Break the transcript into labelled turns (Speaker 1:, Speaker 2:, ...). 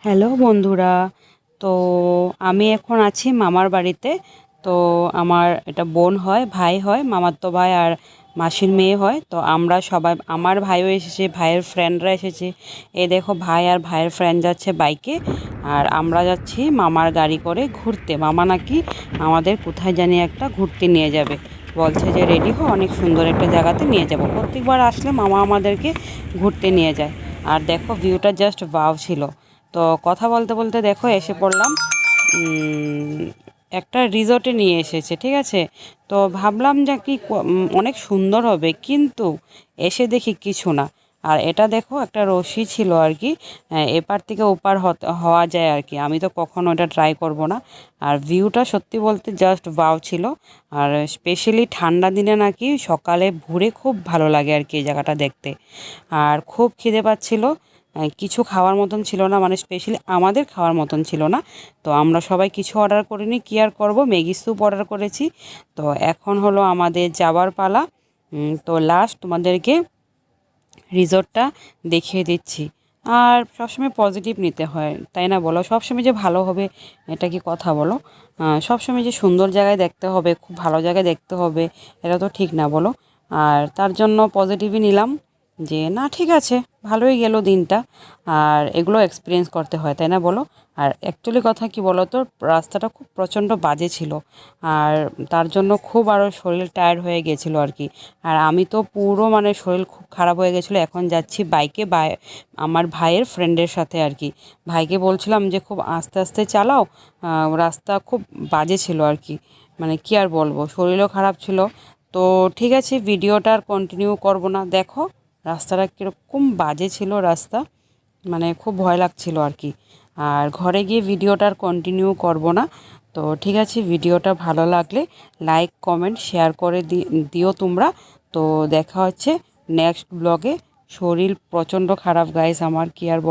Speaker 1: Hello বন্ধুরা। তো আমি এখন আছি মামার বাড়িতে। তো আমার এটা বোন হয়, ভাই হয়, মামাতো ভাই আর মাসির মেয়ে হয়। তো আমরা সবাই, আমার ভাইও এসেছে, ভাইয়ের ফ্রেন্ডরা এসেছে। এই দেখো ভাই আর ভাইয়ের ফ্রেন্ড যাচ্ছে বাইকে, আর আমরা যাচ্ছি মামার গাড়ি করে ঘুরতে। মামা নাকি আমাদের কোথায় জানি একটা ঘুরতে নিয়ে যাবে, বলছে যে রেডি হো, অনেক সুন্দর একটা জায়গাতে নিয়ে যাব। প্রত্যেকবার আসলে মামা আমাদেরকে ঘুরতে নিয়ে যায়। আর দেখো ভিউটা জাস্ট ওয়াও ছিল। তো কথা বলতে বলতে দেখো এসে পড়লাম উম, একটা রিসর্টে নিয়ে এসেছে, ঠিক আছে। তো ভাবলাম যে কি অনেক সুন্দর হবে, কিন্তু এসে দেখি কিছু না। আর এটা দেখো একটা রশি ছিল আর কি, এপার থেকে ওপার হওয়া যায় আর কি। আমি তো কখনো এটা ট্রাই করব না। আর ভিউটা সত্যি বলতে জাস্ট ওয়াও ছিল। আর স্পেশালি ঠান্ডা দিনে নাকি সকালে ভোরে খুব ভালো লাগে আর কি এই জায়গাটা দেখতে। আর খুব খিদে পাচ্ছিল, কিছু খাওয়ার মতন ছিল না, মানে স্পেশালি আমাদের খাওয়ার মতন ছিল না। তো আমরা সবাই কিছু অর্ডার করিনি, কি আর করবো, ম্যাগি স্যুপ অর্ডার করেছি। তো এখন হলো আমাদের যাবার পালা। তো লাস্ট তোমাদেরকে রিসর্টটা দেখিয়ে দিচ্ছি। আর সবসময় পজিটিভ নিতে হয়, তাই না বলো? সবসময় যে ভালো হবে এটা কি কথা বলো? সবসময় যে সুন্দর জায়গায় দেখতে হবে, খুব ভালো জায়গায় দেখতে হবে, এটা তো ঠিক না বলো? আর তার জন্য পজিটিভই নিলাম, যে না ঠিক আছে, ভালোই গেল দিনটা। আর এগুলো এক্সপিরিয়েন্স করতে হয়, তাই না বলো? আর অ্যাকচুয়ালি কথা কি বলো তো, রাস্তাটা খুব প্রচণ্ড বাজে ছিল। আর তার জন্য খুব আরও শরীর টায়ার্ড হয়ে গেছিলো আর কি। আর আমি তো পুরো মানে শরীর খুব খারাপ হয়ে গেছিলো। এখন যাচ্ছি বাইকে, আমার ভাইয়ের ফ্রেন্ডের সাথে আর কি। ভাইকে বলছিলাম যে খুব আস্তে আস্তে চালাও, রাস্তা খুব বাজে ছিল আর কি। মানে কি আর বলবো, শরীরও খারাপ ছিল। তো ঠিক আছে, ভিডিওটা আর কন্টিনিউ করবো না। দেখো রাস্তাটা কীরকম বাজে ছিল রাস্তা, মানে খুব ভয় লাগছিল আর কি। আর ঘরে গিয়ে ভিডিওটা আর কন্টিনিউ করব না। তো ঠিক আছে, ভিডিওটা ভালো লাগলে লাইক কমেন্ট শেয়ার করে দিও তোমরা। তো দেখা হচ্ছে নেক্সট ব্লগে। শরীর প্রচণ্ড খারাপ গাইস আমার, কি আর